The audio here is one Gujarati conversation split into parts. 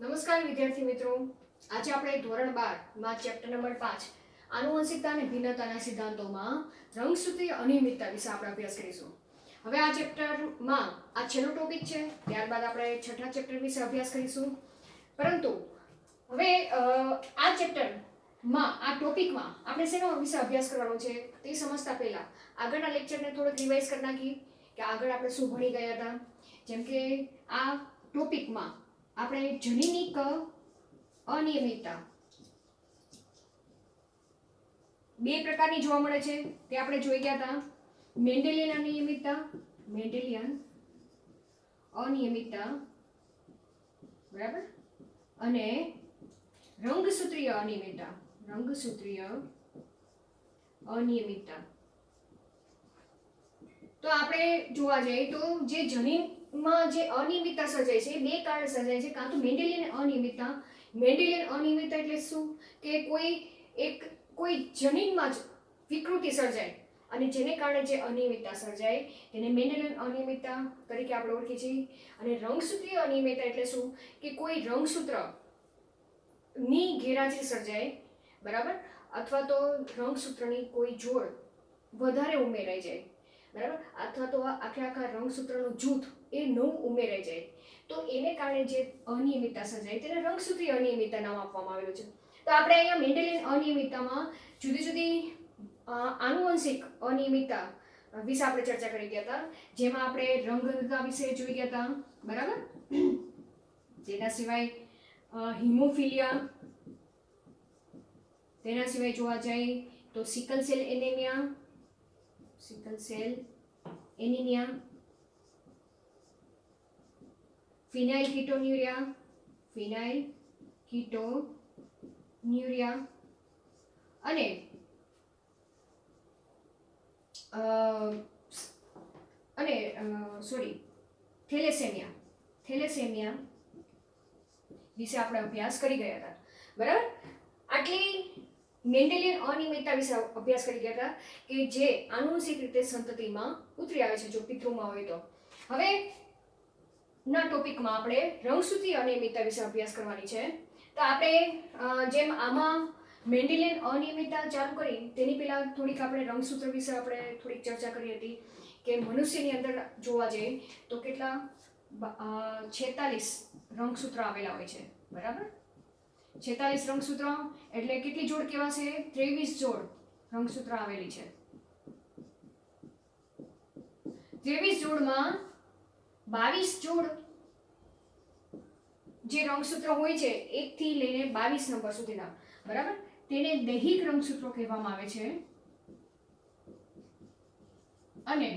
નમસ્કાર વિદ્યાર્થી મિત્રો, આજે આપણે ધોરણ 12 માં ચેપ્ટર નંબર 5 આનુવંશિકતા અને ભિન્નતાના સિદ્ધાંતોમાં રંગસૂત્રીય અનિયમિતતા વિશે આપણે અભ્યાસ કરીશું. હવે આ ચેપ્ટરમાં આ છેલ્લો ટોપિક છે, ત્યારબાદ આપણે છઠ્ઠા ચેપ્ટર વિશે અભ્યાસ કરીશું. પરંતુ હવે આ ચેપ્ટરમાં આ ટોપિકમાં આપણે શેના વિશે અભ્યાસ કરવાનો છે તે સમજતા પહેલા આગળના લેક્ચરને થોડુંક રિવાઇઝ કરી નાખી કે આગળ આપણે શું ભણી ગયા હતા. જેમ કે આ ટોપિકમાં આપણે જનીનિક અનિયમિતતા બે પ્રકારની જોવા મળે છે તે આપણે જોઈ ગયા હતા. મેન્ડેલિયન અનિયમિતતા બરાબર, અને રંગસૂત્રીય અનિયમિતતા. તો આપણે જોવા જઈએ તો જે જનીનમાં જે અનિયમિતતા સર્જાય છે બે કારણે સર્જાય છે. કાં તો મેન્ડેલિયન અનિયમિતતા એટલે શું કે કોઈ જનીનમાં જ વિકૃતિ સર્જાય અને જેને કારણે જે અનિયમિતતા સર્જાય તેને મેન્ડેલિયન અનિયમિતતા તરીકે આપણે ઓળખીએ છીએ. અને રંગસૂત્રીય અનિયમિતતા એટલે શું કે કોઈ રંગસૂત્રની ગેરહાજરી સર્જાય બરાબર, અથવા તો રંગસૂત્રની કોઈ જોડ વધારે ઉમેરાઈ જાય બરાબર, અથવા તો આખા રંગસૂત્રનું જૂથ એ નવું ઉમેરાઈ જાય તો એને કારણે જે અનિયમિતતા સર્જાય તેને રંગસૂત્રીય અનિયમિતતા નામ આપવામાં આવેલું છે. તો આપણે અહીંયા મેન્ડેલિયન અનિયમિતતામાં જુદી જુદી આનુવંશિક અનિયમિતતા વિશે આપણે ચર્ચા કરી ગયા હતા, જેમાં આપણે રંગહીનતા વિશે જોઈ ગયા હતા બરાબર. તેના સિવાય હિમોફિલિયા, તેના સિવાય જોવા જાય તો સિકલ સેલ એનિમિયા, ફિનાઇલ કીટોન્યુરિયા અને થેલેસેમિયા વિશે આપણે અભ્યાસ કરી ગયા હતા બરાબર. આટલી મેન્ડેલિયન અનિયમિતતા વિશે અભ્યાસ કરી ગયા હતા કે જે આનુવંશિક રીતે સંતતિમાં ઉતરી આવે છે જો પિતૃમાં હોય તો. હવે ના ટોપિકમાં આપણે રંગસૂત્રીય અનિયમિતતા વિશે અભ્યાસ કરવાની છે. તો આપણે જેમ આમાં મેન્ડેલિયન અનિયમિતતા ચાલુ કરી તેની પહેલા થોડીક આપણે રંગસૂત્ર વિશે આપણે થોડીક ચર્ચા કરી હતી કે મનુષ્યની અંદર જોવા જઈએ તો કેટલા 46 રંગસૂત્ર આવેલા હોય છે બરાબર. 46 રંગસૂત્ર એટલે કેટલી જોડ કહેવાશે? 23 જોડ રંગસૂત્ર આવેલી છે. 23 જોડમાં 22 જોડ જે રંગસૂત્ર હોય છે 1 થી લઈને 22 નંબર સુધીના બરાબર, તેને દૈહિક રંગસૂત્રો કહેવામાં આવે છે. અને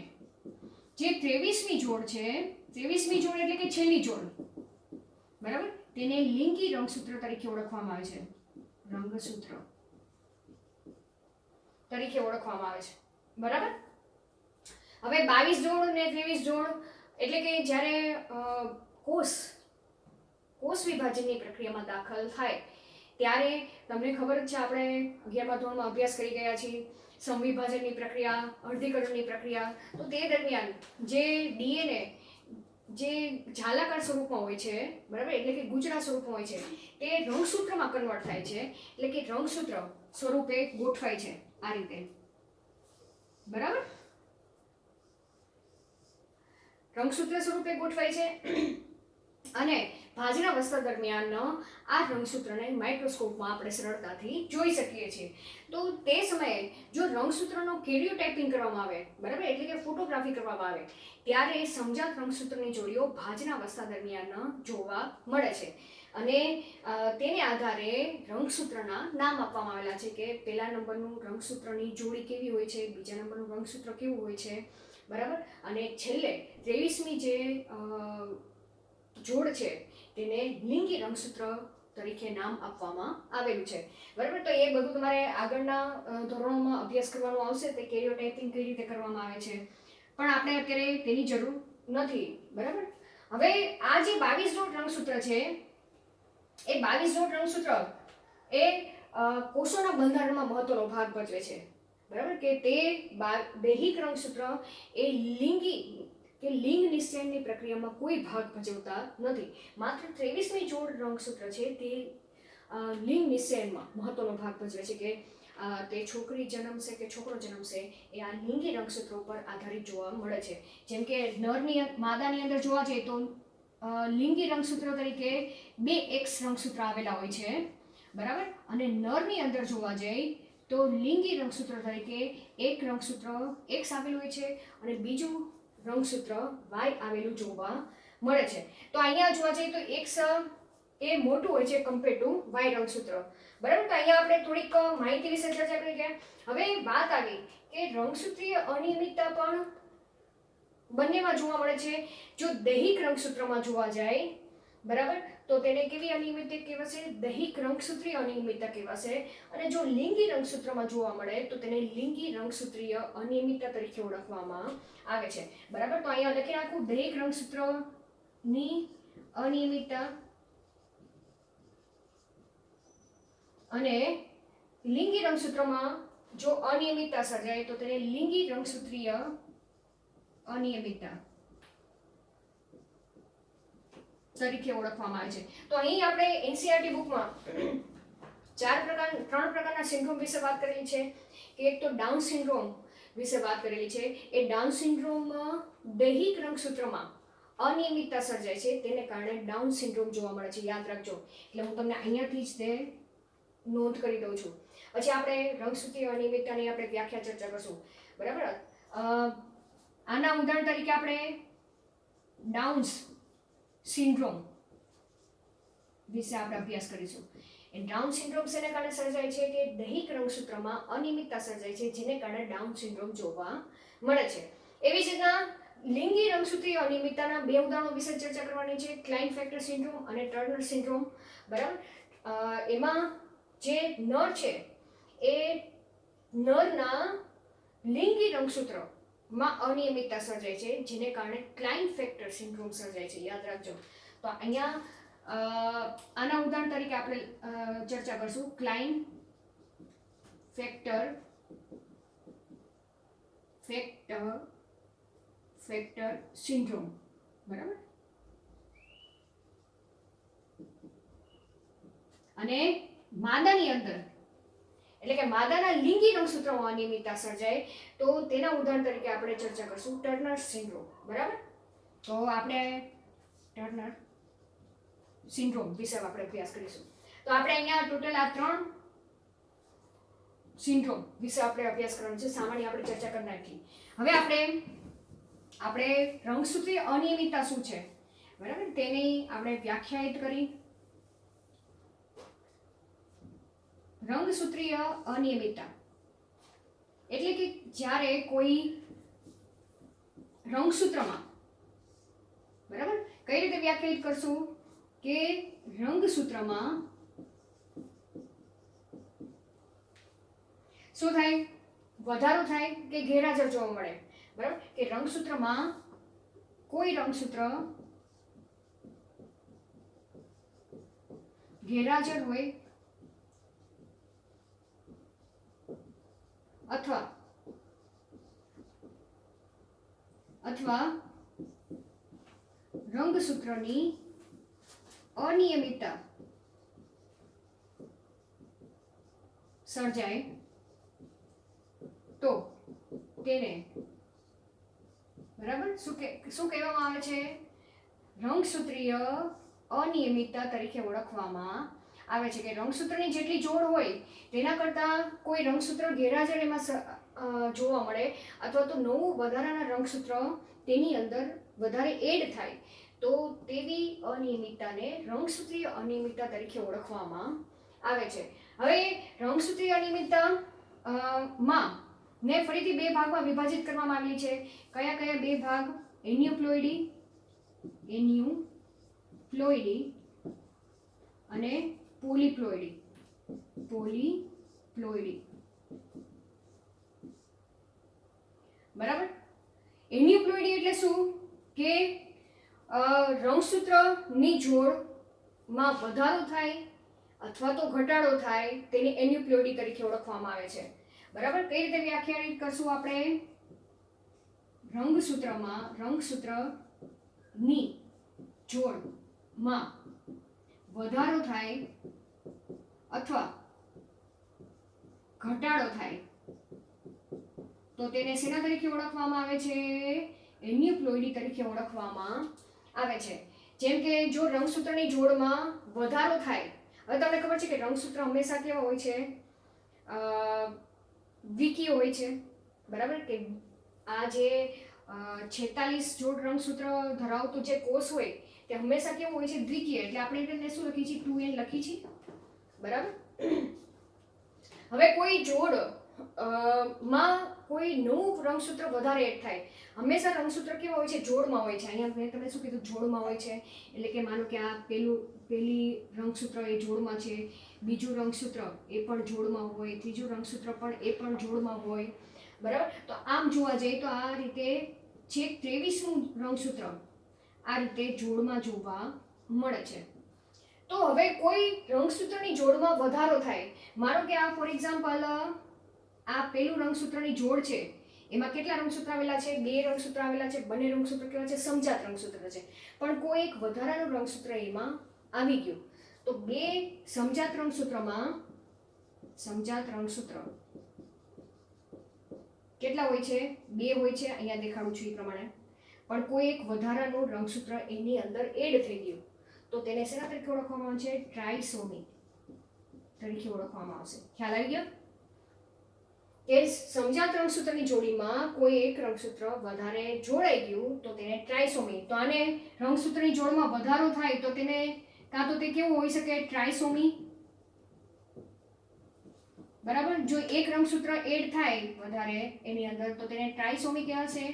જે 23મી જોડ છે, 23મી જોડ એટલે કે છેલ્લી જોડ બરાબર, તેને લિંગી રંગસૂત્ર તરીકે ઓળખવામાં આવે છે. રંગસૂત્ર તરીકે ઓળખવામાં આવે છે બરાબર. હવે 22 જોડ ને 23 જોડ એટલે કે જ્યારે કોષ વિભાજનની પ્રક્રિયામાં દાખલ થાય ત્યારે તમને ખબર જ છે, આપણે 11મા ધોરણમાં અભ્યાસ કરી ગયા છીએ સમવિભાજનની પ્રક્રિયા, અર્ધીકરણની પ્રક્રિયા. તો તે દરમિયાન જે ડીએનએ જે ઝાલાકાર સ્વરૂપમાં હોય છે બરાબર, એટલે કે ગૂંચળા સ્વરૂપમાં હોય છે તે રંગસૂત્રમાં કન્વર્ટ થાય છે, એટલે કે રંગસૂત્ર સ્વરૂપે ગોઠવાય છે આ રીતે બરાબર. રંગસૂત્ર સ્વરૂપે ગોઠવાય છે અને ભાજનાવસ્થા દરમિયાન આ રંગસૂત્રને માઇક્રોસ્કોપમાં આપણે સરળતાથી જોઈ શકીએ છીએ. તો તે સમયે જો રંગસૂત્રનો કેરિયોટાઇપિંગ કરવામાં આવે બરાબર, એટલે કે ફોટોગ્રાફી કરવામાં આવે ત્યારે સમજાત રંગસૂત્રની જોડીઓ ભાજનાવસ્થા દરમિયાન જોવા મળે છે. અને તેને આધારે રંગસૂત્રના નામ આપવામાં આવેલા છે કે પહેલા નંબરનું રંગસૂત્રની જોડી કેવી હોય છે, બીજા નંબરનું રંગસૂત્ર કેવું હોય છે બરાબર, અને છેલ્લે 23મી જે જોડ છે તેને લિંગી રંગસૂત્ર તરીકે નામ આપવામાં આવેલું છે બરાબર. તો એ બધું તમારે આગળના ધોરણોમાં અભ્યાસ કરવાનો આવશે, તે કેરિયોટાઇપિંગ કઈ રીતે કરવામાં આવે છે, પણ આપણે અત્યારે તેની જરૂર નથી બરાબર. હવે આ જે 22 જોડ રંગસૂત્ર છે એ 22 જોડ રંગસૂત્ર એ કોષોના બંધારણમાં મહત્વનો ભાગ ભજવે છે બરાબર, કે તે દૈહિક રંગસૂત્ર એ લિંગી કે લિંગ નિશ્ચયનની પ્રક્રિયામાં કોઈ ભાગ ભજવતા નથી. માત્ર 23મી જોડ રંગસૂત્ર છે તે લિંગ નિશ્ચયનમાં મહત્વનો ભાગ ભજવે છે કે તે છોકરી જન્મશે કે છોકરો જન્મશે એ આ લિંગી રંગસૂત્રો પર આધારિત જોવા મળે છે. જેમ કે નરની માદાની અંદર જોવા જઈએ તો લિંગી રંગસૂત્રો તરીકે 2 X રંગસૂત્ર આવેલા હોય છે, બરાબર. અને નરની અંદર જોવા જઈએ તો લિંગી રંગસૂત્ર તરીકે એક રંગસૂત્ર X આવેલું હોય છે અને બીજું રંગસૂત્ર Y આવેલું જોવા મળે છે. તો અહીંયા જોવા જઈએ તો X એ મોટું હોય છે કમ્પેર ટુ Y રંગસૂત્ર, બરાબર. તો અહીંયા આપણે થોડીક માહિતી વિશે ચર્ચા કરી ગયા. હવે વાત આવી કે રંગસૂત્રીય અનિયમિતતા પણ બંનેમાં જોવા મળે છે. જો દૈહિક રંગસૂત્રમાં જોવા જાય, બરાબર, તો તેને કેવી અનિયમિતતા કહેવાશે? દૈહિક રંગસૂત્રીય અનિયમિતતા કહેવાશે. અને જો લિંગી રંગસૂત્રમાં જોવા મળે તો તેને લિંગી રંગસૂત્રીય અનિયમિતતા તરીકે ઓળખવામાં આવે છે, બરાબર. તો અહીંયા લખી નાખું દૈહિક રંગસૂત્રની અનિયમિતતા અને લિંગી રંગસૂત્રમાં જો અનિયમિતતા સર્જાય તો તેને લિંગી રંગસૂત્રીય અનિયમિતતા તરીકે ઓળખવામાં આવે છે. તો અહીં આપણે એનસીઈઆરટી બુકમાં 3 પ્રકારના સિન્ડ્રોમ વિશે વાત કરેલી છે. એક તો ડાઉન સિન્ડ્રોમ વિશે વાત કરેલી છે. એ ડાઉન સિન્ડ્રોમમાં દૈહિક રંગસૂત્રમાં અનિયમિતતા સર્જાય છે, તેને કારણે ડાઉન સિન્ડ્રોમ જોવા મળે છે. યાદ રાખજો. એટલે હું તમને અહીંયાથી જ તે નોંધ કરી દઉં છું. પછી આપણે રંગસૂત્રીય અનિયમિતતાની આપણે વ્યાખ્યા ચર્ચા કરશું, બરાબર. આના ઉદાહરણ તરીકે આપણે ડાઉન્સ સિન્ડ્રોમ વિશે આપણે અભ્યાસ કરીશું. એ ડાઉન સિન્ડ્રોમ શેને કારણે સર્જાય છે? કે દૈહિક રંગસૂત્રમાં અનિયમિતતા સર્જાય છે, જેને કારણે ડાઉન સિન્ડ્રોમ જોવા મળે છે. એવી જ રીતના લિંગી રંગસૂત્રીય અનિયમિતતાના 2 ઉદાહરણો વિશે ચર્ચા કરવાની છે, ક્લાઇનફેક્ટર સિન્ડ્રોમ અને ટર્નર સિન્ડ્રોમ, બરાબર. એમાં જે નર છે એ નરના લિંગી રંગસૂત્રમાં અનિયમિતતા સર્જાય છે, જેને કારણે ક્લાઇનફેક્ટર સિન્ડ્રોમ સર્જાય છે. યાદ રાખજો. તો અહીંયા આના ઉદાહરણ તરીકે આપણે ચર્ચા કરશું ફેક્ટર સિન્ડ્રોમ, બરાબર. અને માદાની અંદર એટલે કે માદાના લિંગી રંગસૂત્રમાં અનિયમિતતા સર્જાય તો તેના ઉદાહરણ તરીકે આપણે ચર્ચા કરશું ટર્નર સિન્ડ્રોમ, બરાબર. તો આપણે ટર્નર સિન્ડ્રોમ વિશે આપણે અભ્યાસ કરીશું. તો આપણે અહીંયા ટોટલ આ 3 સિન્ડ્રોમ વિશે આપણે અભ્યાસ કરવાનો છે. સામાન્ય આપણે ચર્ચા કરી નાખી. હવે આપણે રંગસૂત્રીય અનિયમિતતા શું છે, બરાબર, તેની આપણે વ્યાખ્યાયિત કરી. રંગસૂત્રીય અનિયમિતતા એટલે કે જ્યારે કોઈ રંગસૂત્રમાં, બરાબર, કઈ રીતે વ્યાખ્યાયિત કરશું કે રંગસૂત્રમાં શું થાય? વધારો થાય કે ગેરહાજર જોવા મળે, બરાબર. કે રંગસૂત્રમાં કોઈ રંગસૂત્ર ગેરહાજર હોય અથવા રંગસૂત્રની અનિયમિતતા સર્જાય તો તેને, બરાબર, શું કહેવામાં આવે છે? રંગસૂત્રીય અનિયમિતતા તરીકે ઓળખવામાં આવે છે. કે રંગસૂત્રની જેટલી જોડ હોય તેના કરતાં કોઈ રંગસૂત્ર ગેરહાજર એમાં જોવા મળે અથવા તો નવું વધારાના રંગસૂત્ર તેની અંદર વધારે એડ થાય તો તેવી અનિયમિતતાને રંગસૂત્રીય અનિયમિતતા તરીકે ઓળખવામાં આવે છે. હવે રંગસૂત્રીય અનિયમિતતા માં ને ફરીથી 2 ભાગમાં વિભાજિત કરવામાં આવેલી છે. કયા 2 ભાગ? એન્યુપ્લોઇડી અને પોલીપ્લોઇડી, બરાબર. એન્યુપ્લોઇડી એટલે શું? કે રંગસૂત્રની જોડમાં વધારો થાય અથવા તો ઘટાડો થાય તેને એન્યુપ્લોઇડી તરીકે ઓળખવામાં આવે છે, બરાબર. કઈ રીતે વ્યાખ્યાયિત કરશું આપણે? રંગસૂત્રની જોડમાં વધારો થાય અથવા ઘટાડો થાય તો તેને શેના તરીકે ઓળખવામાં આવે છે? એન્યુપ્લોઇડી તરીકે ઓળખવામાં આવે છે. જેમ કે જો રંગસૂત્રની જોડમાં વધારો થાય, હવે તમને ખબર છે કે રંગસૂત્ર હંમેશા કેવા હોય છે? દ્વિકીય હોય છે, બરાબર? કે આ જે 46 જોડ રંગસૂત્ર ધરાવતું જે કોષ હોય તે હંમેશા કેવું હોય છે? દ્વિકીય. એટલે આપણે એને શું લખીએ છીએ? 2n લખીએ છીએ, બરાબર? હવે કોઈ જોડ માં કોઈ નવું રંગસૂત્ર વધારે એડ થાય, હંમેશા રંગસૂત્ર કેવા હોય છે? જોડમાં હોય છે. અહીંયા મેં તમને શું કીધું? જોડમાં હોય છે. એટલે કે માનો કે આ પહેલી રંગસૂત્ર એ જોડમાં છે, બીજું રંગસૂત્ર એ પણ જોડમાં હોય, ત્રીજું રંગસૂત્ર પણ એ પણ જોડમાં હોય, બરાબર? તો આમ જોવા જઈએ તો આ રીતે છેક 23મું રંગસૂત્ર આ રીતે જોડમાં જોવા મળે છે. તો હવે કોઈ રંગસૂત્રની જોડમાં વધારો થાય, માનો કે આ ફોર એક્ઝામ્પલ આ પેલું રંગસૂત્રની જોડ છે, એમાં કેટલા રંગસૂત્ર આવેલા છે? 2 રંગસૂત્ર આવેલા છે. બંને રંગસૂત્ર કેવા છે? સમજાત રંગસૂત્ર છે. પણ કોઈ એક વધારાનું રંગસૂત્ર એમાં આવી ગયું તો 2 સમજાત રંગસૂત્ર કેટલા હોય છે? 2 હોય છે. અહીંયા દેખાડું છું એ પ્રમાણે. પણ કોઈ એક વધારાનું રંગસૂત્ર એની અંદર એડ થઈ ગયું તો તેને શેના તરીકે ઓળખવામાં આવે છે? ટ્રાઇસોમી તરીકે ઓળખવામાં આવશે. ખ્યાલ આવી ગયો? કે સમજાત રંગસૂત્રની જોડીમાં કોઈ એક રંગસૂત્ર વધારે જોડાઈ ગયું તો તેને ટ્રાઇસોમી. તો આને રંગસૂત્રની જોડમાં વધારો થાય તો તેને કાં તો તે કેવું હોઈ શકે? ટ્રાઇસોમી, બરાબર? જો એક રંગસૂત્ર એડ થાય વધારે એની અંદર તો તેને ટ્રાઇસોમી કહેવાશે.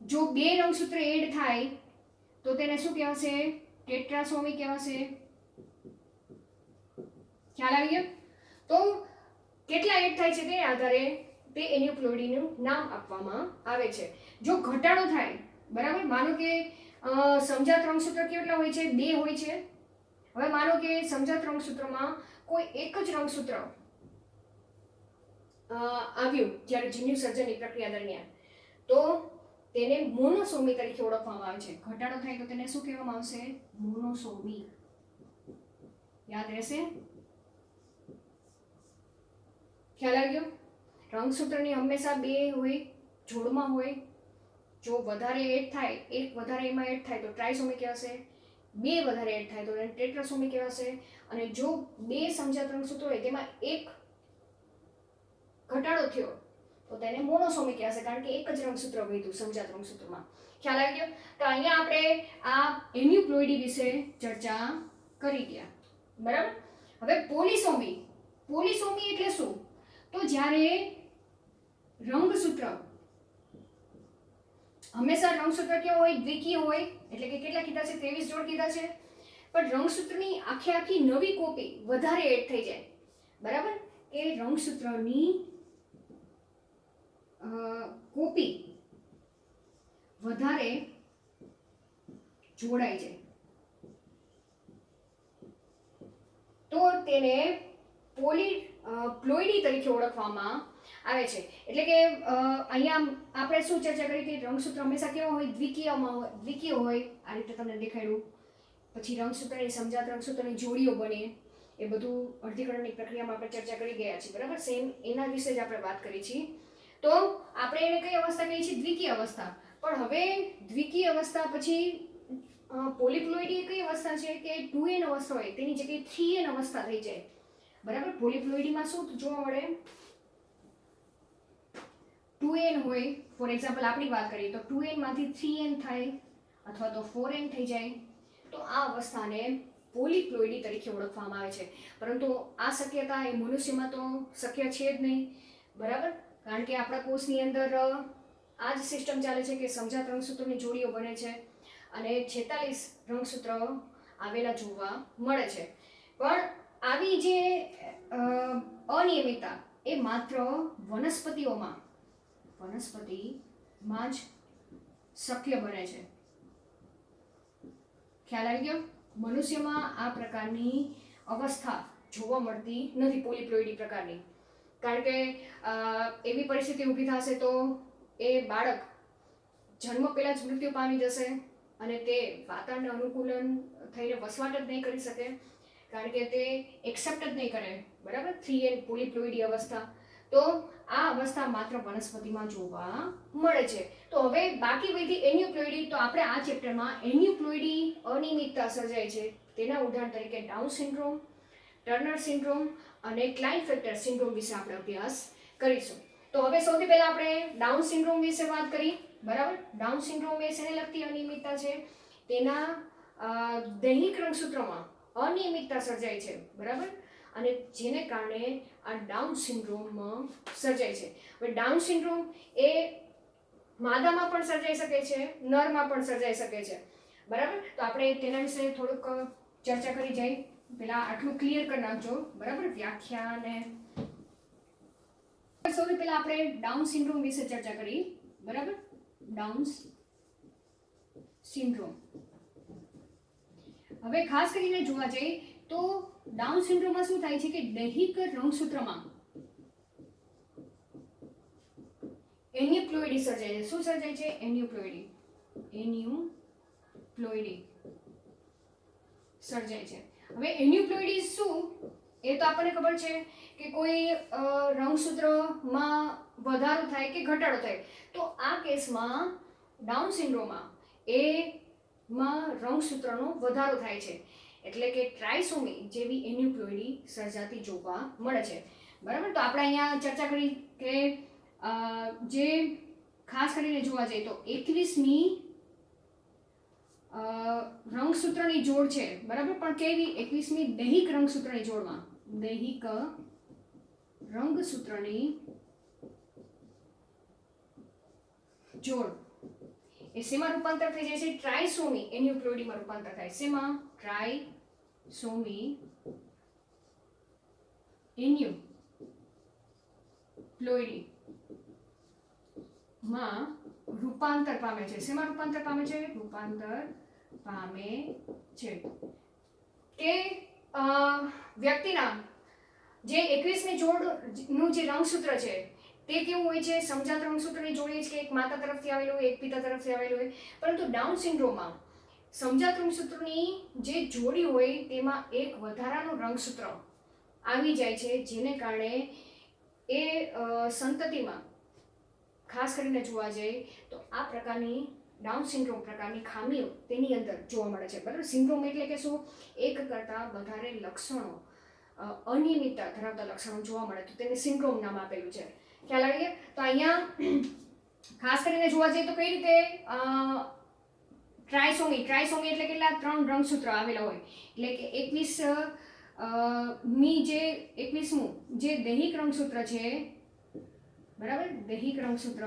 જો 2 રંગસૂત્ર એડ થાય તો તેને શું કહેવાશે? ટેટ્રાસોમી કહેવાશે. ખ્યાલ આવી ગયો? તો કેટલા એડ થાય છે તે આધારે તે એન્યુપ્લોઇડીનું નામ આપવામાં આવે છે. જો ઘટાડો થાય, બરાબર? માનો કે સમજાત રંગસૂત્ર કેટલા હોય છે? 2 હોય છે. હવે માનો કે સમજાત રંગસૂત્રમાં કોઈ એક જ રંગસૂત્ર આવ્યું જ્યારે જન્યુ સર્જનની પ્રક્રિયા દરમિયાન, તો તેને મોનોસોમી તરીકે ઓળખવામાં આવે છે. ઘટાડો થાય તો તેને શું કહેવામાં આવશે? મોનોસોમી. યાદ રહેશે? ખ્યાલ આવી ગયો? રંગસૂત્રની હંમેશા 2 હોય, જોડમાં હોય. જો વધારે એડ થાય, એક વધારે એમાં એડ થાય તો ટ્રાઇસોમી કહેવાશે. 2 વધારે એડ થાય તો એને ટેટ્રાસોમી કહેવાશે. અને જો 2 સમજાત રંગસૂત્રો હોય તેમાં એક ઘટાડો થયો તો તેને મોનોસોમી કહેવાશે, કારણ કે એક જ રંગસૂત્ર વધ્યું સમજાત રંગસૂત્રમાં. ખ્યાલ આવી ગયો? તો અહીંયા આપણે આ એન્યુપ્લોઇડી વિશે ચર્ચા કરી ગયા, બરાબર? હવે પોલિસોમી. પોલિસોમી એટલે શું? તો જ્યારે રંગસૂત્ર હંમેશા રંગસૂત્ર કેવો હોય? દ્વિકીય હોય. એટલે કે કેટલા કીધા છે? 23 જોડ કીધા છે. પણ રંગસૂત્રની આખી નવી કોપી વધારે એડ થઈ જાય, બરાબર? કે રંગસૂત્રની કોપી વધારે જોડાઈ જાય તો તેને પોલિપ્લોઇડી તરીકે ઓળખવામાં આવે છે. એટલે કે અહીંયા આપણે શું ચર્ચા કરી કે રંગસૂત્ર હંમેશા કેવા હોય? દ્વિકીય હોય. આ રીતે તમને દેખાડ્યું. પછી રંગસૂત્રની સમજાત રંગસૂત્રની જોડીઓ બને, એ બધું અર્ધીકરણની પ્રક્રિયામાં આપણે ચર્ચા કરી ગયા છીએ, બરાબર? સેમ એના વિશે જ આપણે વાત કરી છીએ. તો આપણે એને કઈ અવસ્થા કહીએ છીએ? દ્વિકીય અવસ્થા. પણ હવે દ્વિકીય અવસ્થા પછી પોલિપ્લોઇડી કઈ અવસ્થા છે? કે 2n અવસ્થા હોય તેની જગ્યાએ 3n અવસ્થા થઈ જાય, બરાબર? પોલિપ્લોઇડીમાં શું જોવા મળે? 2n હોય. ફોર એક્ઝામ્પલ આપણી વાત કરીએ તો 2n માંથી 3n થાય અથવા તો 4n થઈ જાય તો આ અવસ્થાને પોલિપ્લોઇડી તરીકે ઓળખવામાં આવે છે. પરંતુ આ શક્યતા એ મનુષ્યમાં તો શક્ય છે જ નહીં, બરાબર? કારણ કે આપણા કોષની અંદર આ જ સિસ્ટમ ચાલે છે કે સમજાત રંગસૂત્રોની જોડીઓ બને છે અને 46 રંગસૂત્ર આવેલા જોવા મળે છે. પણ આવી જે અનિયમિતતા એ માત્ર વનસ્પતિમાં જ શક્ય બને છે. ખ્યાલ આવી ગયો? મનુષ્યમાં આ પ્રકારની અવસ્થા જોવા મળતી નથી, પોલિપ્લોઇડી પ્રકારની. કારણ કે એવી પરિસ્થિતિ ઊભી થશે તો એ બાળક જન્મ પહેલાં જ મૃત્યુ પામી જશે અને તે વાતાવરણને અનુકૂલન થઈને વસવાટ જ નહીં કરી શકે, કારણ કે તે એક્સેપ્ટ જ નહીં કરે, બરાબર, 3N પોલીપ્લોઇડી અવસ્થા. તો આ અવસ્થા માત્ર વનસ્પતિમાં જોવા મળે છે. તો હવે બાકી બધી એન્યુપ્લોઇડી, તો આપણે આ ચેપ્ટરમાં એન્યુપ્લોઇડી અનિયમિતતા સર્જાય છે તેના ઉદાહરણ તરીકે ડાઉન સિન્ડ્રોમ, ટર્નર સિન્ડ્રોમ અને ક્લાઇનફેલ્ટર સિન્ડ્રોમ વિશે આપણે અભ્યાસ કરીશું. તો હવે સૌથી પહેલા આપણે ડાઉન સિન્ડ્રોમ વિશે વાત કરી, બરાબર. ડાઉન સિન્ડ્રોમ એ શેને લગતી અનિયમિતતા છે? તેના દૈહિક રંગસૂત્રોમાં અનિયમિતતા સર્જાય છે, બરાબર, અને જેને કારણે આ ડાઉન સિન્ડ્રોમ સર્જાય છે. હવે ડાઉન સિન્ડ્રોમ એ માદામાં પણ સર્જાઈ શકે છે, નરમાં પણ સર્જાઈ શકે છે, બરાબર. તો આપણે તેના વિશે થોડુંક ચર્ચા કરી જાય. પહેલા આટલું ક્લિયર કરી નાખજો, બરાબર, વ્યાખ્યા ને. સૌથી પહેલા આપણે ડાઉન સિન્ડ્રોમ વિશે ચર્ચા કરી, બરાબર. ડાઉન સિન્ડ્રોમ, હવે ખાસ કરીને જોવા જઈએ તો ડાઉન સિન્ડ્રોમમાં શું થાય છે કે દૈહિક રંગસૂત્રમાં એન્યુપ્લોઇડી સર્જાય છે. શું સર્જાય છે? એન્યુપ્લોઇડી સર્જાય છે. હવે એન્યુપ્લોઇડી શું, એ તો આપણને ખબર છે કે કોઈ રંગસૂત્રમાં વધારો થાય કે ઘટાડો થાય. તો આ કેસમાં ડાઉન સિન્ડ્રોમમાં એમાં રંગસૂત્રનો વધારો થાય છે, એટલે કે ટ્રાયસોમી જેવી એન્યુપ્લોઇડી સર્જાતી જોવા મળે છે, બરાબર. તો આપણે અહીંયા ચર્ચા કરી કે જે ખાસ કરીને જોવા જઈએ તો 21મી રંગસૂત્રની જોડ છે, બરાબર, પણ કેવી? 21મી દૈહિક રંગસૂત્રની જોડમાં, દૈહિક રંગસૂત્રની જોડ એ શેમાં રૂપાંતર થઈ જાય છે? ટ્રાયસોમી એન્યુપ્લોઇડીમાં રૂપાંતર થાય. શેમાં? ટ્રાયસોમી એન્યુપ્લોઇડીમાં રૂપાંતર પામે છે. શેમાં રૂપાંતર પામે છે? રૂપાંતર પામે છે. કે વ્યક્તિના જે 21મી જોડનું જે રંગસૂત્ર છે તે કેવું હોય છે? સમજાત રંગસૂત્રની જોડી છે કે એક માતા તરફથી આવેલું હોય, એક પિતા તરફથી આવેલું હોય. પરંતુ ડાઉન સિન્ડ્રોમમાં સમજાત રંગસૂત્રની જે જોડી હોય તેમાં એક વધારાનું રંગસૂત્ર આવી જાય છે, જેને કારણે એ સંતતિમાં ખાસ કરીને જોવા જઈએ તો આ પ્રકારની ડાઉન સિન્ડ્રોમ પ્રકારની ખામીઓ તેની અંદર જોવા મળે છે, બરાબર. સિન્ડ્રોમ એટલે કે શું? એક કરતાં વધારે લક્ષણો, અનિયમિતતા ધરાવતા લક્ષણો જોવા મળે તો તેને સિન્ડ્રોમ નામ આપેલું છે. ખ્યાલ આવી ગયો? તો અહીંયા ખાસ કરીને જોવા જઈએ તો કઈ રીતે ટ્રાયસોમી એટલે કેટલા? 3 રંગસૂત્ર આવેલા હોય, એટલે કે 21મી જે દૈહિક રંગસૂત્ર છે, બરાબર, દૈહિક રંગસૂત્ર,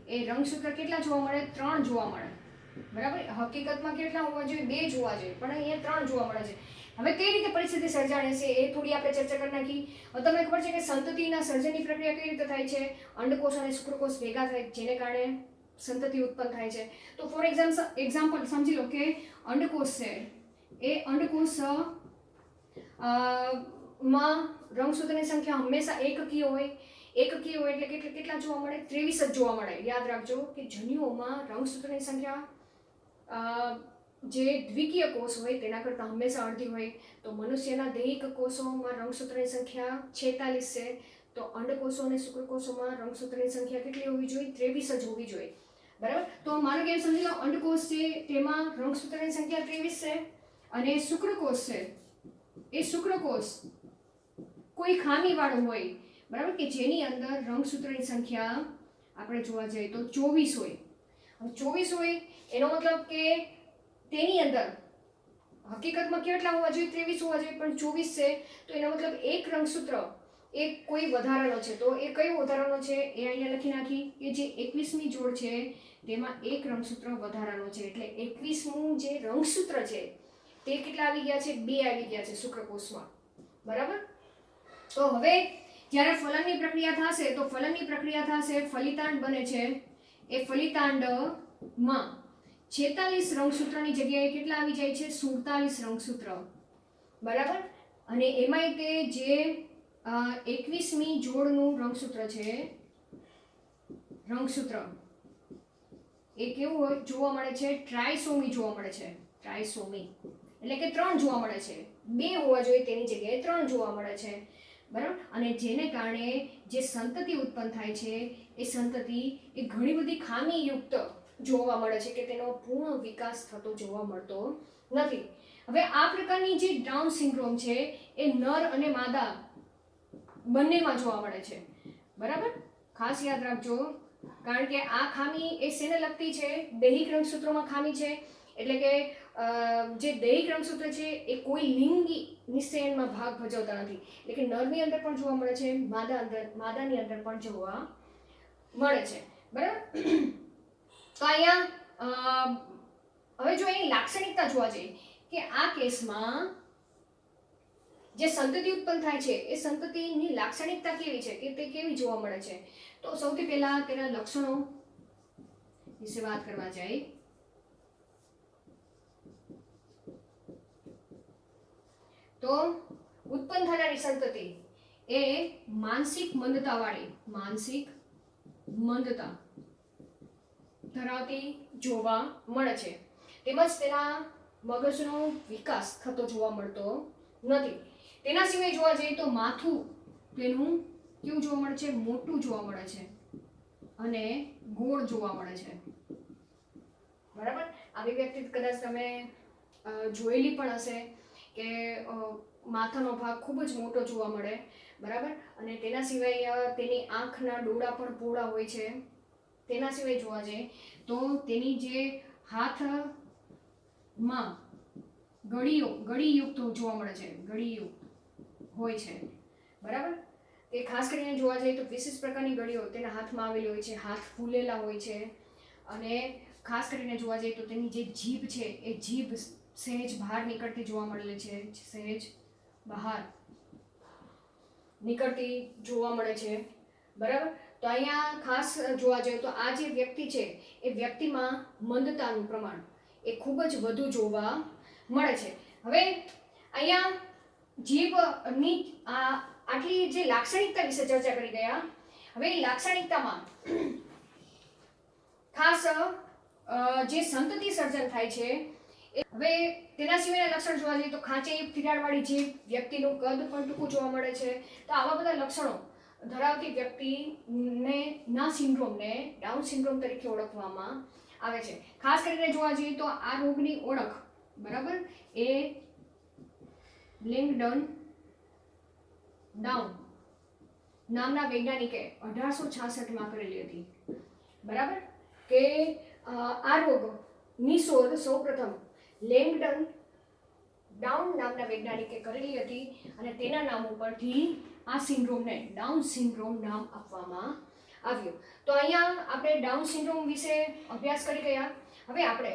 એ રંગસૂત્ર કેટલા જોવા મળે? 3 જોવા મળે, બરાબર. હકીકતમાં કેટલા હોવા જોઈએ? 2 જોવા જોઈએ, પણ અહીંયા 3 જોવા મળે છે. હવે કઈ રીતે પરિસ્થિતિ સર્જાણે છે એ થોડી આપણે ચર્ચા કરી નાખી. તમને ખબર છે કે સંતતિના સર્જનની પ્રક્રિયા કઈ રીતે થાય છે? અંડકોષ અને શુક્રકોષ ભેગા થાય, જેને કારણે સંતતિ ઉત્પન્ન થાય છે. તો ફોર એક્ઝામ્પલ સમજી લો કે અંડકોષ છે, એ અંડકોષ માં રંગસૂત્રની સંખ્યા હંમેશા એકકીય હોય. એકકીય હોય એટલે કેટલા જોવા મળે? 23 જ જોવા મળે. યાદ રાખજો કે જન્યુઓમાં રંગસૂત્રની સંખ્યા જે દ્વિકીય કોષ હોય તેના કરતાં હંમેશા અડધી હોય. તો મનુષ્યના દૈહિક કોષોમાં રંગસૂત્રની સંખ્યા 46 છે, તો અંડકોષો અને શુક્રકોષોમાં રંગસૂત્રની સંખ્યા કેટલી હોવી જોઈએ? 23 જ હોવી જોઈએ, બરાબર. તો માનો કે સમજી લો અંડકોષ છે તેમાં રંગસૂત્રની સંખ્યા 23 છે, અને શુક્રકોષ છે એ શુક્રકોષ કોઈ ખામીવાળું હોય, બરાબર, કે જેની અંદર રંગસૂત્રની સંખ્યા આપણે જોવા જઈએ તો 24 હોય. હવે 24 હોય એનો મતલબ કે તેની અંદર હકીકતમાં કેટલા હોવા જોઈએ? 23 હોવા જોઈએ, પણ 24 છે, તો એનો મતલબ એક રંગસૂત્ર એ કોઈ વધારાનો છે. તો એ કયો વધારાનો છે એ અહીંયા લખી નાખી કે જે 21મી જોડ છે તેમાં એક રંગસૂત્ર વધારાનો છે, એટલે 21મું જે રંગસૂત્ર છે તે કેટલા આવી ગયા છે? 2 આવી ગયા છે શુક્રકોષમાં, બરાબર. તો હવે જ્યારે ફલનની પ્રક્રિયા થશે તો ફલિતાંડ બને છે. એ ફલિતાંડમાં 46 રંગસૂત્રની જગ્યાએ કેટલા આવી જાય છે? 47 રંગસૂત્ર, બરાબર. અને એમાંય તે જે 21મી જોડનું રંગસૂત્ર છે રંગસૂત્ર એ કેવું જોવા મળે છે? ટ્રાયસોમી જોવા મળે છે. ટ્રાયસોમી એટલે કે 3 જોવા મળે છે. 2 હોવા જોઈએ તેની જગ્યાએ 3 જોવા મળે છે. બરાબર. અને જેને કારણે જે સંતતિ ઉત્પન્ન થાય છે એ સંતતિ એ ઘણી બધી ખામીયુક્ત જોવા મળે છે કે તેનો પૂર્ણ વિકાસ થતો જોવા મળતો નથી. હવે આ પ્રકારની જે ડાઉન સિન્ડ્રોમ છે એ નર અને માદા બંનેમાં જોવા મળે છે. બરાબર, ખાસ યાદ રાખજો, કારણ કે આ ખામી એ શેને લગતી છે? દૈહિક રંગસૂત્રોમાં ખામી છે. એટલે કે જે દૈહિક રંગસૂત્ર છે એ કોઈ લિંગી નિષેધનમાં ભાગ ભજવતા નથી. એટલે કે નરની અંદર પણ જોવા મળે છે, માદાની અંદર પણ જોવા મળે છે. બરાબર. તો અહીંયા હવે જો એની લાક્ષણિકતા જોવા જઈએ કે આ કેસમાં જે સંતતિ ઉત્પન્ન થાય છે એ સંતતિની લાક્ષણિકતા કેવી છે, કે તે કેવી જોવા મળે છે? તો સૌથી પહેલા તેના લક્ષણો વિશે વાત કરવા જાય તો ઉત્પન્ન થનારી સંતતિ એ માનસિક મંદતા ધરાવતી જોવા મળે છે. તેમજ તેના મગજનો વિકાસ થતો જોવા મળતો નથી. તેના સિવાય જોવા જઈએ તો માથું તેનું કેવું જોવા મળે છે? મોટું જોવા મળે છે અને ગોળ જોવા મળે છે. બરાબર. આવી વ્યક્તિ કદાચ તમે જોયેલી પણ હશે કે માથાનો ભાગ ખૂબ જ મોટો જોવા મળે. બરાબર. અને તેના સિવાય તેની આંખના ડોળા પણ પહોળા હોય છે. તેના સિવાય જોવા જઈએ તો તેની જે હાથમાં ગળીયુક્ત જોવા મળે છે, ગળીયુક્ત હોય છે. બરાબર. તે ખાસ કરીને જોવા જઈએ તો વિશેષ પ્રકારની ગળીઓ તેના હાથમાં આવેલી હોય છે. હાથ ફૂલેલા હોય છે. અને ખાસ કરીને જોવા જઈએ તો તેની જે જીભ છે એ જીભ સહેજ બહાર નીકળતી જોવા મળે છે. સહેજ બહાર નીકળતી જોવા મળે છે. બરાબર. તો અહીંયા ખાસ જોવા જઈએ તો આ જે વ્યક્તિ છે એ વ્યક્તિમાં મંદતાનું પ્રમાણ એ ખૂબ જ વધુ જોવા મળે છે. હવે અહીંયા જીભની આટલી જે લાક્ષણિકતા વિશે ચર્ચા કરી ગયા. હવે એ લાક્ષણિકતામાં ખાસ જે સંતતિ સર્જન થાય છે હવે તેના સિવાયના લક્ષણ જોવા જઈએ તો ખાંચેયુક્ત તિરાડવાળી જીભ, વ્યક્તિનું કદ પણ ટૂંકું જોવા મળે છે. તો આવા બધા લક્ષણો ધરાવતી વ્યક્તિને ના સિન્ડ્રોમને ડાઉન સિન્ડ્રોમ તરીકે ઓળખવામાં આવે છે. ખાસ કરીને જોવા જઈએ તો આ રોગની ઓળખ, બરાબર, એ લેંગડન ડાઉન નામના વૈજ્ઞાનિકે 1866માં કરેલી હતી. બરાબર. કે આ રોગની શોધ સૌપ્રથમ લેંગડન ડાઉન નામના વૈજ્ઞાનિકે કરેલી હતી અને તેના નામ ઉપરથી આ સિન્ડ્રોમને ડાઉન સિન્ડ્રોમ નામ આપવામાં આવ્યું. તો અહીંયા આપણે ડાઉન સિન્ડ્રોમ વિશે અભ્યાસ કરી ગયા. હવે આપણે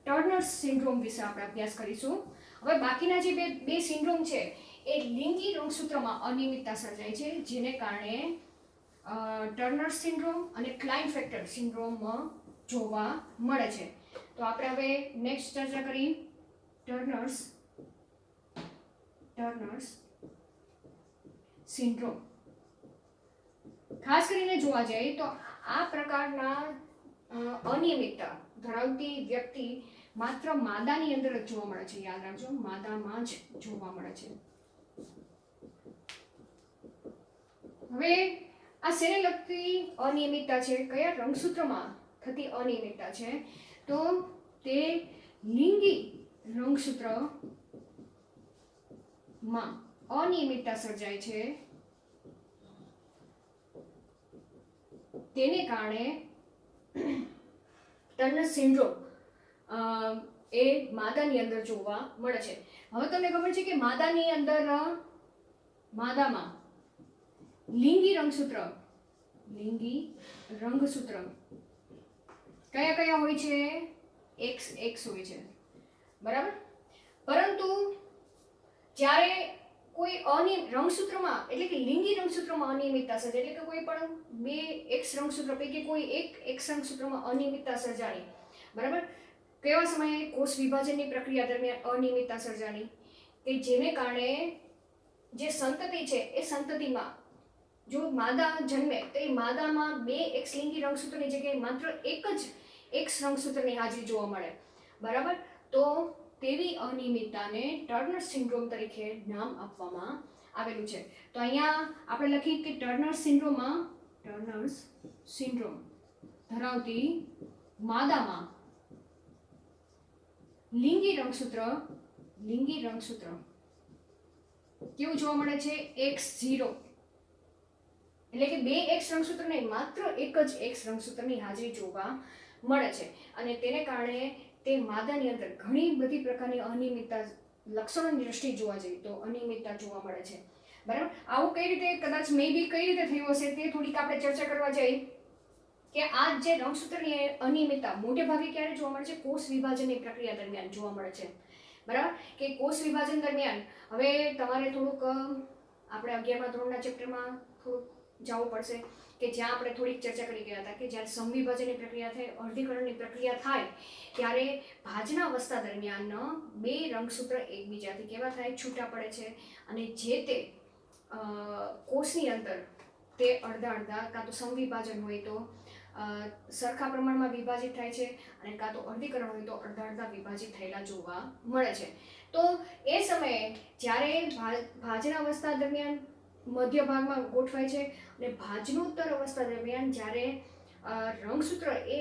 ટર્નર સિન્ડ્રોમ વિશે આપણે અભ્યાસ કરીશું. હવે બાકીના જે બે સિન્ડ્રોમ છે એ લિંગી રંગસૂત્રમાં અનિયમિતતા સર્જાય છે, જેને કારણે ટર્નર સિન્ડ્રોમ અને ક્લાઇનફેક્ટર સિન્ડ્રોમ જોવા મળે છે. તો આપણે હવે નેક્સ્ટ ચર્ચા કરી ટર્નર્સ સિન્ડ્રોમ. ખાસ કરીને જોવા જઈએ તો આ પ્રકારના અનિયમિતતા ધરાવતી વ્યક્તિ માત્ર માદાની અંદર જ જોવા મળે છે. યાદ રાખજો, માદામાં જ જોવા મળે છે. હવે આ શેને લગતી અનિયમિતતા છે? કયા રંગસૂત્રમાં થતી અનિયમિતતા છે? તો તે લિંગી રંગસૂત્રમાં અનિયમિતતા સર્જાય છે. તેને કારણે ટર્નર સિન્ડ્રોમ એ માદાની અંદર જોવા મળે છે. હવે તમને ખબર છે કે માદામાં લિંગી રંગસૂત્ર કયા કયા હોય છે? X હોય છે. બરાબર. પરંતુ જ્યારે કોઈ રંગસૂત્રમાં એટલે કે લિંગી રંગસૂત્રમાં અનિયમિતતા સર્જાય, એટલે કે કોઈ પણ બે X રંગસૂત્ર પૈકી કોઈ એક X રંગસૂત્રમાં અનિયમિતતા સર્જાણી, બરાબર, કેવા સમયે? કોષ વિભાજનની પ્રક્રિયા દરમિયાન અનિયમિતતા સર્જાણી, કે જેને કારણે જે સંતતિ છે એ સંતતિમાં જો માદા જન્મે તો એ માદામાં 2 એક્સ લિંગી રંગસૂત્રની જગ્યાએ માત્ર એક જ એક્સ રંગસૂત્રની હાજરી જોવા મળે, બરાબર. તો તેવી અનિયમિતતાને ટર્નર સિન્ડ્રોમ તરીકે નામ આપવામાં આવેલું છે. તો અહીંયા આપણે લખીએ કે ટર્નર્સ સિન્ડ્રોમ ધરાવતી માદામાં લિંગી રંગસૂત્ર કેવું જોવા મળે છે? X0, એટલે કે 2 એક્સ રંગસૂત્ર નહીં, માત્ર એક જ એક્સ રંગસૂત્રની હાજરી જોવા મળે છે. અને તેને કારણે તે માદાની અંદર ઘણી બધી પ્રકારની અનિયમિતતા લક્ષણોની દ્રષ્ટિએ જોવા જઈએ તો અનિયમિતતા જોવા મળે છે, બરાબર. આવું કઈ રીતે કદાચ મે બી કઈ રીતે થયું હશે તે થોડીક આપણે ચર્ચા કરવા જઈએ કે આ જે રંગસૂત્રની અનિયમિતતા મોટે ભાગે ક્યારે જોવા મળે છે? કોષ વિભાજનની પ્રક્રિયા દરમિયાન જોવા મળે છે, બરાબર. કે કોષ વિભાજન દરમિયાન હવે તમારે થોડુંક આપણે 11મા ધોરણના ચેપ્ટરમાં થોડુંક જવું પડશે કે જ્યાં આપણે થોડીક ચર્ચા કરી ગયા હતા કે જ્યારે સંવિભાજનની પ્રક્રિયા થાય, અર્ધીકરણની પ્રક્રિયા થાય ત્યારે ભાજનાવસ્થા દરમિયાન 2 રંગસૂત્ર એકબીજાથી કેવા થાય? છૂટા પડે છે. અને જે તે કોષની અંદર તે અડધા કાં તો સંવિભાજન હોય તો સરખા પ્રમાણમાં વિભાજિત થાય છે અને કાં તો અર્ધીકરણ હોય તો અડધા વિભાજિત થયેલા જોવા મળે છે. તો એ સમયે જ્યારે ભાજનાવસ્થા દરમિયાન મધ્ય ભાગમાં ગોઠવાય છે અને ભાજનોત્તર અવસ્થા દરમિયાન જ્યારે રંગસૂત્ર એ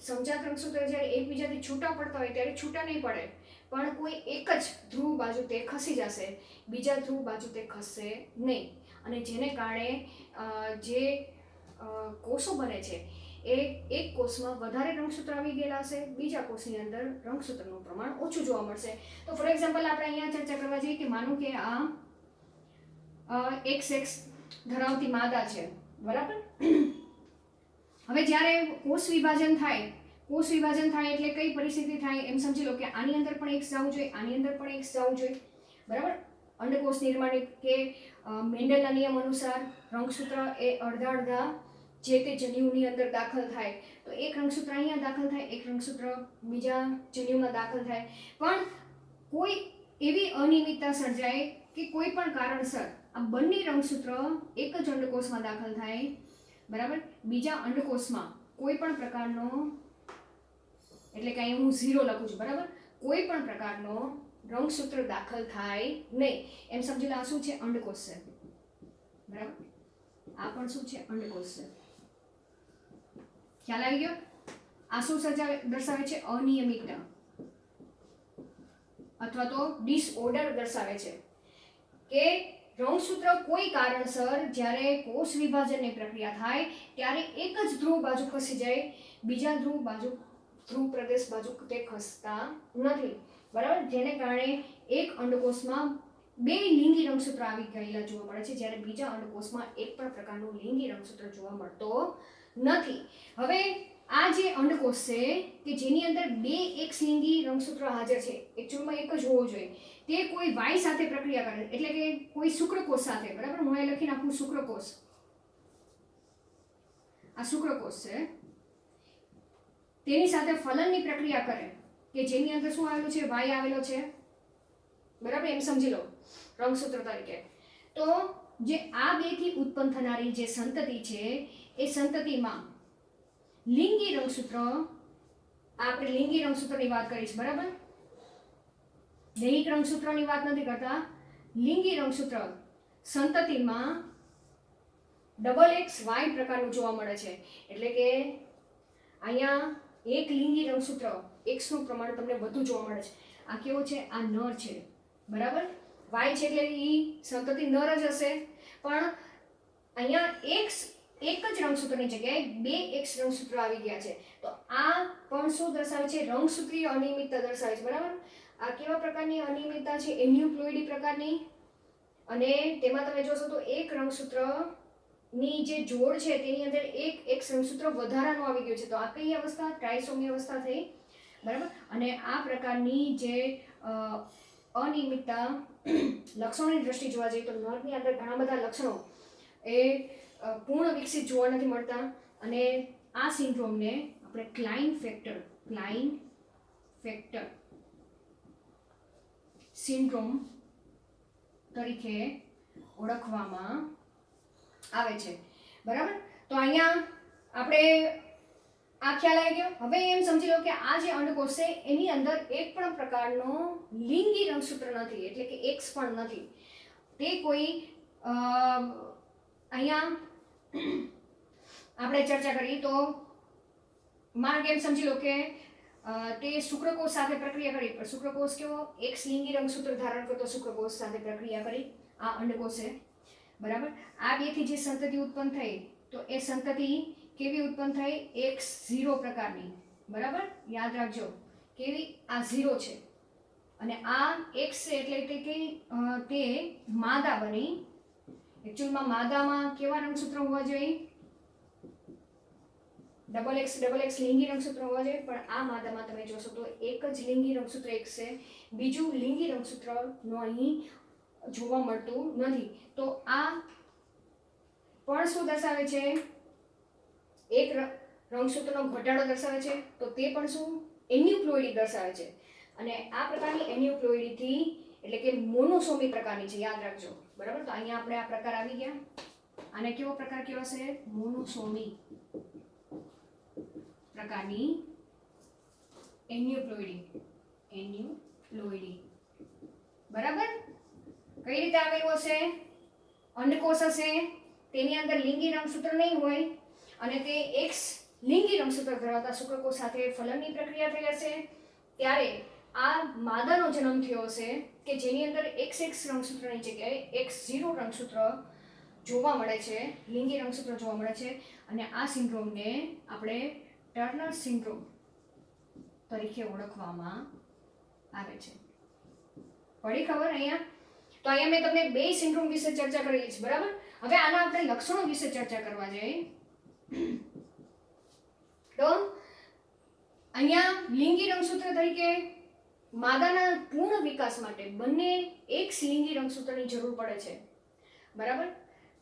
સમજાત રંગસૂત્ર જ્યારે એકબીજાથી છૂટા પડતા હોય ત્યારે છૂટા નહીં પડે, પણ કોઈ એક જ ધ્રુવ બાજુ તે ખસી જશે, બીજા ધ્રુવ બાજુ તે ખસશે નહીં. અને જેને કારણે જે કોષો બને છે એ એક કોષમાં વધારે રંગસૂત્ર આવી ગયેલા હશે, બીજા કોષની અંદર રંગસૂત્રનું પ્રમાણ ઓછું જોવા મળશે. તો ફોર એક્ઝામ્પલ આપણે અહીંયા ચર્ચા કરવા જઈએ કે માનો કે આ XX ધરાવતી માદા છે, બરાબર. હવે જ્યારે કોષ વિભાજન થાય એટલે કઈ પરિસ્થિતિ થાય એમ સમજી લો કે આની અંદર પણ X જવું જોઈએ, આની અંદર પણ X જવું જોઈએ, બરાબર. અંડકોષ નિર્માણ કે મેન્ડલના નિયમ અનુસાર રંગસૂત્ર એ અડધા જે તે જન્યુની અંદર દાખલ થાય તો એક રંગસૂત્ર અહીંયા દાખલ થાય, એક રંગસૂત્ર બીજા જન્યુમાં દાખલ થાય. પણ કોઈ એવી અનિયમિતતા સર્જાય કે કોઈ પણ કારણસર આ બંને રંગસૂત્ર એક જ અંડકોષમાં દાખલ થાય, બરાબર. બીજા અંડકોષમાં કોઈ પણ પ્રકારનો, એટલે કે અહીં હું 0 લખું છું, બરાબર, કોઈ પણ પ્રકારનો રંગસૂત્ર દાખલ થાય નહીં. એમ સમજી લો આ શું છે? અંડકોષ છે, બરાબર. આ પણ શું છે? અંડકોષ છે. ખ્યાલ આવી ગયો? આ શું દર્શાવે છે? અનિયમિતતા અથવા તો ડિસઓર્ડર દર્શાવે છે કે રંગસૂત્ર કોઈ કારણસર જ્યારે કોષ વિભાજનની પ્રક્રિયા થાય ત્યારે એક જ ધ્રુવ બાજુ ખસી જાય, બીજા ધ્રુવ પ્રદેશ બાજુ તે ખસતા નથી, બરાબર. જેને કારણે એક અંડકોષમાં 2 લિંગી રંગસૂત્ર આવી ગયેલા જોવા મળે છે, જ્યારે બીજા અંડકોષમાં એક પણ પ્રકારનું લિંગી રંગસૂત્ર જોવા મળતો નથી. હવે આ જે અંડકોષ છે કે જેની અંદર 2 એક્સ લિંગી રંગસૂત્ર હાજર છે, એકચ્યુઅલમાં એક જ હોવું જોઈએ, તે કોઈ વાય સાથે પ્રક્રિયા કરે, એટલે કે કોઈ શુક્રકોષ સાથે, બરાબર. હું અહીં લખી નાખું શુક્રકોષ. આ શુક્રકોષ છે, તેની સાથે ફલનની પ્રક્રિયા કરે કે જેની અંદર શું આવેલું છે? વાય આવેલો છે, બરાબર. એમ સમજી લો રંગસૂત્ર તરીકે. તો જે આ 2 થી ઉત્પન્ન થનારી જે સંતતિ છે એ સંતતિમાં લિંગી રંગસૂત્ર, આપણે લિંગી રંગસૂત્રની વાત કરીશ, બરાબર. દૈહિક રંગસૂત્રની વાત નથી કરતા. લિંગી રંગસૂત્ર સંતતિમાં XXY પ્રકારનું જોવા મળે છે, એટલે કે અહીંયા એક લિંગી રંગસૂત્ર X નું પ્રમાણ તમને વધુ જોવા મળે છે. આ કેવો છે? આ નર છે, બરાબર. Y છે એટલે એ સંતતિ નર જ હશે, પણ અહીંયા એક જ રંગસૂત્રની જગ્યાએ 2 X રંગસૂત્ર આવી ગયા છે. તો આ પણ શું દર્શાવે છે? રંગસૂત્રીય અનિયમિતતા દર્શાવે છે, બરાબર. આ કેવા પ્રકારની અનિયમિતતા છે? એન્યુપ્લોઇડી પ્રકારની. અને તેમાં તમે જોશો તો એક રંગસૂત્રની જે જોડ છે તેની અંદર એક રંગસૂત્ર વધારાનું આવી ગયું છે. તો આ કઈ અવસ્થા? ટ્રાયસોમી અવસ્થા થઈ, બરાબર. અને આ પ્રકારની જે અનિયમિતતા લક્ષણોની દ્રષ્ટિએ જોવા જઈએ તો નરની અંદર ઘણા બધા લક્ષણો એ પૂર્ણ વિકસિત જોવા નથી મળતા. અને આ સિન્ડ્રોમને આપણે ક્લાઇન ફેક્ટર સિન્ડ્રોમ તરીકે ઓળખવામાં આવે છે, બરાબર. તો અહીંયા આપણે આ ખ્યાલ આવી ગયો. હવે એમ સમજી લો કે આ જે અંડકોષ છે એની અંદર એક પણ પ્રકારનો લિંગી રંગસૂત્ર નથી, એટલે કે એક્સ પણ નથી. તે કોઈ અહીંયા આપણે ચર્ચા કરી તો માનો કે એમ સમજી લો કે તે શુક્રકોષ સાથે પ્રક્રિયા કરી, પણ શુક્રકોષ કેવો એક્સ લિંગી રંગસૂત્ર ધારણ કરતો શુક્રકોષ સાથે પ્રક્રિયા કરી આ અંડકોષ છે, બરાબર. આ બેથી જે સંતતિ ઉત્પન્ન થઈ તો એ સંતતિ કેવી ઉત્પન્ન થઈ? X0 પ્રકારની, બરાબર. યાદ રાખજો કેવી, આ 0 છે અને આ X છે એટલે તે માદા બની. એકચ્યુઅલમાં માદામાં કેવા રંગસૂત્ર હોવા જોઈએ? ડબલ એક્સ લિંગી રંગસૂત્ર હોવા જોઈએ, પણ આ માદામાં તમે જોશો તો એક જ લિંગી રંગસૂત્ર X છે, બીજું લિંગી રંગસૂત્રનો અહીં જોવા મળતું નથી. તો આ પણ શું દર્શાવે છે? એક રંગસૂત્રનો ઘટાડો દર્શાવે છે. તો તે પણ શું? એન્યુપ્લોઇડી દર્શાવે છે. અને આ પ્રકારની એન્યુપ્લોઇડીથી એટલે કે મોનોસોમી પ્રકારની છે, યાદ રાખજો, બરાબર. તો અહીંયા આપણે આ પ્રકાર આવી ગયા. આને કેવો પ્રકાર કહેવાશે? મોનોસોમી પ્રકારની એન્યુપ્લોઇડી, બરાબર. કઈ રીતે આવેલું હશે? અંડકોષ હશે, તેની અંદર લિંગી રંગસૂત્ર નહીં હોય અને તે એક્સ લિંગી રંગસૂત્ર ધરાવતા શુક્રકોષ સાથે ફલનની પ્રક્રિયા થઈ હશે. ત્યારે આ માદાનો જન્મ થયો હશે કે જેની અંદર XX રંગસૂત્રની જગ્યાએ X0 રંગસૂત્ર જોવા મળે છે, લિંગી રંગસૂત્ર જોવા મળે છે. અને આ સિન્ડ્રોમને આપણે ટર્નર સિન્ડ્રોમ તરીકે ઓળખવામાં આવે છે. પડી ખબર અહીંયા? તો અહીંયા મેં તમને બે સિન્ડ્રોમ વિશે ચર્ચા કરેલી છે, બરાબર. હવે આના આપણે લક્ષણો વિશે ચર્ચા કરવા જઈએ તો અહીંયા લિંગી રંગસૂત્ર તરીકે માદાના પૂર્ણ વિકાસ માટે બંને એક્સ લિંગી રંગસૂત્રની જરૂર પડે છે, બરાબર.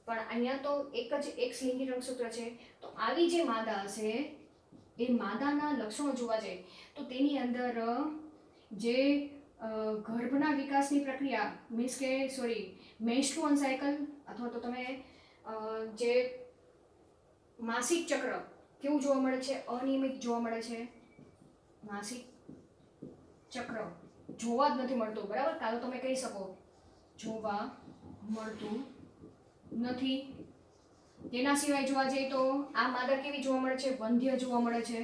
પણ અહીંયા તો એક જ એક્સ લિંગી રંગસૂત્ર છે. તો આવી જે માદા હશે એ માદાના લક્ષણો જોવા જાય તો તેની અંદર જે ગર્ભના વિકાસની પ્રક્રિયા મીન્સ કે મેન્સ્ટ્રુઅલ સાયકલ અથવા તો તમે જે માસિક ચક્ર કેવું જોવા મળે છે? અનિયમિત જોવા મળે છે. માસિક ચક્ર જોવા જ નથી મળતું, બરાબર. કાં તો તમે કહી શકો જોવા મળતું નથી. તેના સિવાય જોવા જઈએ તો આ માદા કેવી જોવા મળે છે? વંધ્ય જોવા મળે છે,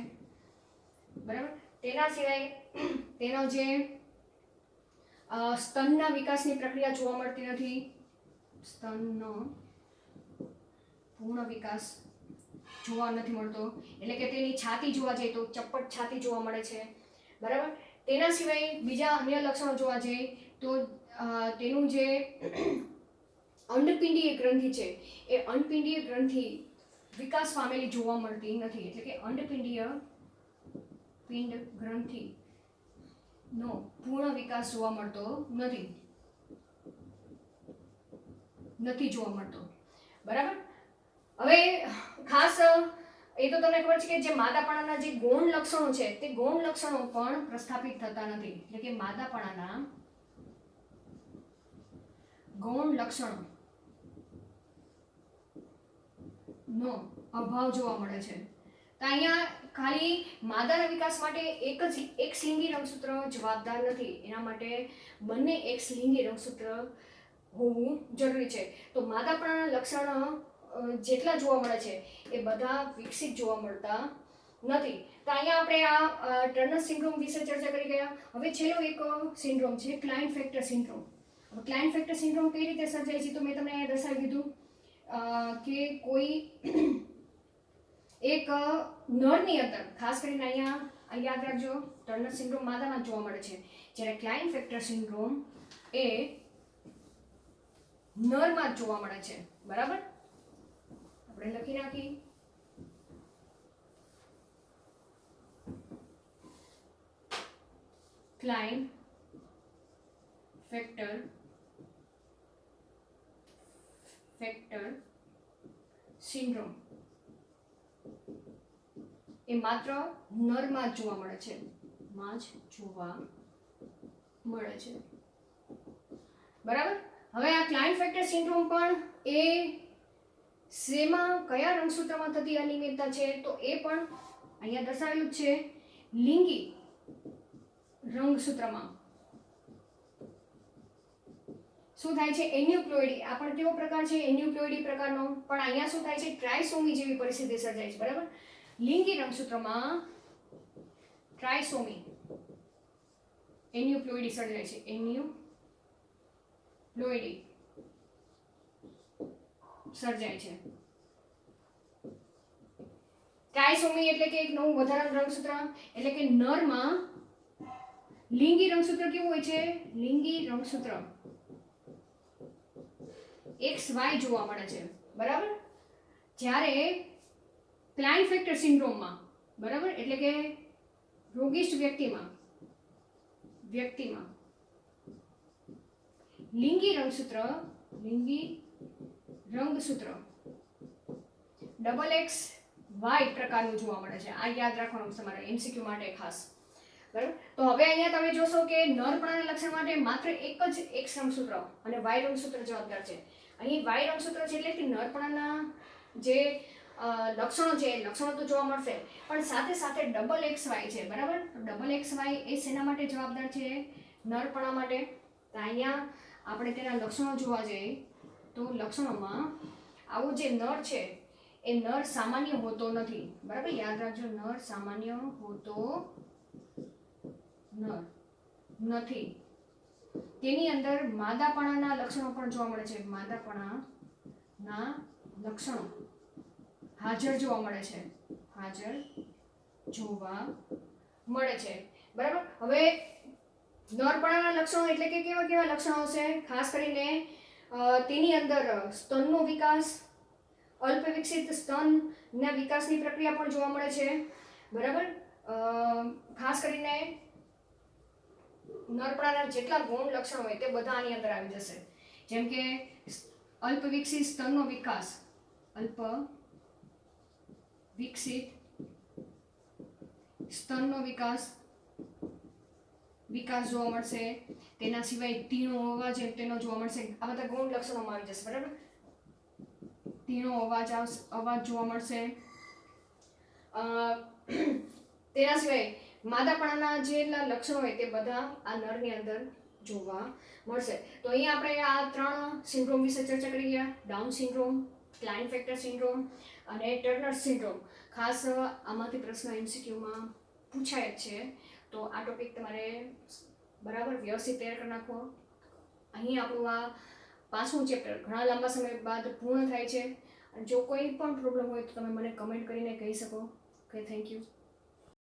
બરાબર. તેના સિવાય તેનો જે સ્તનના વિકાસની પ્રક્રિયા જોવા મળતી નથી. સ્તનનો પૂર્ણ વિકાસ જોવા નથી મળતો, એટલે કે તેની છાતી જોવા જઈએ તો ચપ્પટ છાતી જોવા મળે છે, બરાબર. તેના સિવાય બીજા અન્ય લક્ષણો જોવા જઈએ તો તેનું જે અંડપિંડીય ગ્રંથિ છે એ અંડપિંડીય ગ્રંથિ વિકાસ પામેલી જોવા મળતી નથી, એટલે કે અંડપિંડીય પિંડ ગ્રંથિ નો પૂર્ણ વિકાસ જોવા મળતો નથી જોવા મળતો, બરાબર. હવે ખાસ એ તો તમને ખબર છે કે જે માદાપણાના જે ગૌણ લક્ષણો છે તે ગૌણ લક્ષણો પણ પ્રસ્થાપિત થતા નથી, એટલે કે માદાપણાના ગૌણ લક્ષણો નો અભાવ જોવા મળે છે. તો અહીંયા ખાલી માદાના વિકાસ માટે એક જ એક્સ લિંગી રંગસૂત્ર જવાબદાર નથી, એના માટે બંને એક્સ લિંગી રંગસૂત્ર હોવું જરૂરી છે. તો માદાપણાના લક્ષણો જેટલા જોવા મળે છે એ બધા વિકસિત જોવા મળતા નથી. તો અહીંયા આપણે આ ટર્નર સિન્ડ્રોમ વિશે ચર્ચા કરી ગયા. હવે છેલ્લો એક સિન્ડ્રોમ છે ક્લાઇનફેક્ટર સિન્ડ્રોમ. હવે ક્લાઇનફેક્ટર સિન્ડ્રોમ કઈ રીતે સર્જાય છે તો મેં તમને અહીંયા દર્શાવી દીધું કે કોઈ એક નરની અંદર, ખાસ કરીને અહીંયા યાદ રાખજો ટર્નર સિન્ડ્રોમ માદામાં જોવા મળે છે, જ્યારે ક્લાઇનફેક્ટર સિન્ડ્રોમ એ નરમાં જોવા મળે છે, બરાબર. આપણે લખી નાખી ક્લાઇનફેક્ટર સિન્ડ્રોમ એ માત્ર નરમાં જ જોવા મળે છે, બરાબર. હવે આ ક્લાઇનફેક્ટર સિન્ડ્રોમ પણ એ શેમાં કયા રંગસૂત્રમાં થતી અનિયમિતતા છે તો એ પણ અહીંયા દર્શાવેલું જ છે. લિંગી રંગસૂત્રમાં શું થાય છે એન્યુપ્લોઇડી. આ પણ કેવો પ્રકાર છે એન્યુપ્લોઇડી પ્રકારનો. પણ અહીંયા શું થાય છે ટ્રાયસોમી જેવી પરિસ્થિતિ સર્જાય છે. બરાબર. લિંગી રંગસૂત્રમાં ટ્રાયસોમી એન્યુપ્લોઇડી સર્જાય છે. એન્યુપ્લોઇડી સર્જાય છે. ટ્રાયસોમી એટલે કે એક નવું વધારાનું રંગસૂત્ર. એટલે કે નરમાં લિંગી રંગસૂત્ર કેવું હોય છે લિંગી રંગસૂત્ર XY જોવા મળે છે. બરાબર. જ્યારે ક્લાઇનફેક્ટર સિન્ડ્રોમમાં બરાબર એટલે કે રોગિષ્ટ વ્યક્તિમાં લિંગી રંગસૂત્ર XXY પ્રકારનું જોવા મળે છે. આ યાદ રાખવાનું તમારે MCQ માટે ખાસ. બરાબર. તો હવે અહીંયા તમે જોશો કે નરપણાના લક્ષણ માટે માત્ર એક જ X રંગસૂત્ર અને Y રંગસૂત્ર જવાબદાર છે. અહીં Y રંગસૂત્ર છે એટલે કે નરપણાના જે લક્ષણો છે લક્ષણો તો જોવા મળશે પણ સાથે સાથે XXY છે. બરાબર. XXY એ શેના માટે જવાબદાર છે નરપણા માટે. તો અહીંયા આપણે તેના લક્ષણો જોવા જઈએ તો લક્ષણોમાં આવું જે નર છે એ નર સામાન્ય હોતો નથી. બરાબર. યાદ રાખજો નર સામાન્ય હોતો નથી. તેની અંદર માદાપણાના લક્ષણો પણ જોવા મળે છે. માદાપણાના લક્ષણો હાજર જોવા મળે છે. બરાબર. હવે નરપણાના લક્ષણો એટલે કે કેવા કેવા લક્ષણો હશે ખાસ કરીને તેની અંદર સ્તનનો વિકાસ અલ્પ વિકસિત સ્તનના વિકાસની પ્રક્રિયા પણ જોવા મળે છે. બરાબર. ખાસ કરીને નરપણાના જેટલા ગૌણ લક્ષણો હોય તે બધા આની અંદર આવી જશે. જેમ કે અલ્પ વિકસિત સ્તનનો વિકાસ વિકાસ જોવા મળશે. તેના સિવાય તીણો અવાજ તેનો જોવા મળશે. આ બધા ગૌણ લક્ષણોમાં આવી જશે. બરાબર. તીણો અવાજ જોવા મળશે. તેના સિવાય માદાપણાના જેટલા લક્ષણો હોય તે બધા આ નરની અંદર જોવા મળશે. તો અહીંયા આપણે આ 3 સિન્ડ્રોમ વિશે ચર્ચા કરી ગયા. ડાઉન સિન્ડ્રોમ, ક્લાઇનફેક્ટર સિન્ડ્રોમ અને ટર્નર સિન્ડ્રોમ. ખાસ આમાંથી પ્રશ્ન MCQમાં પૂછાય જ છે. તો આ ટોપિક તમારે બરાબર વ્યવસ્થિત તૈયાર કરી નાખવો. અહીં આપણું આ 5મું ચેપ્ટર ઘણા લાંબા સમય બાદ પૂર્ણ થાય છે. જો કોઈ પણ પ્રોબ્લેમ હોય તો તમે મને કમેન્ટ કરીને કહી શકો. Okay, thank you.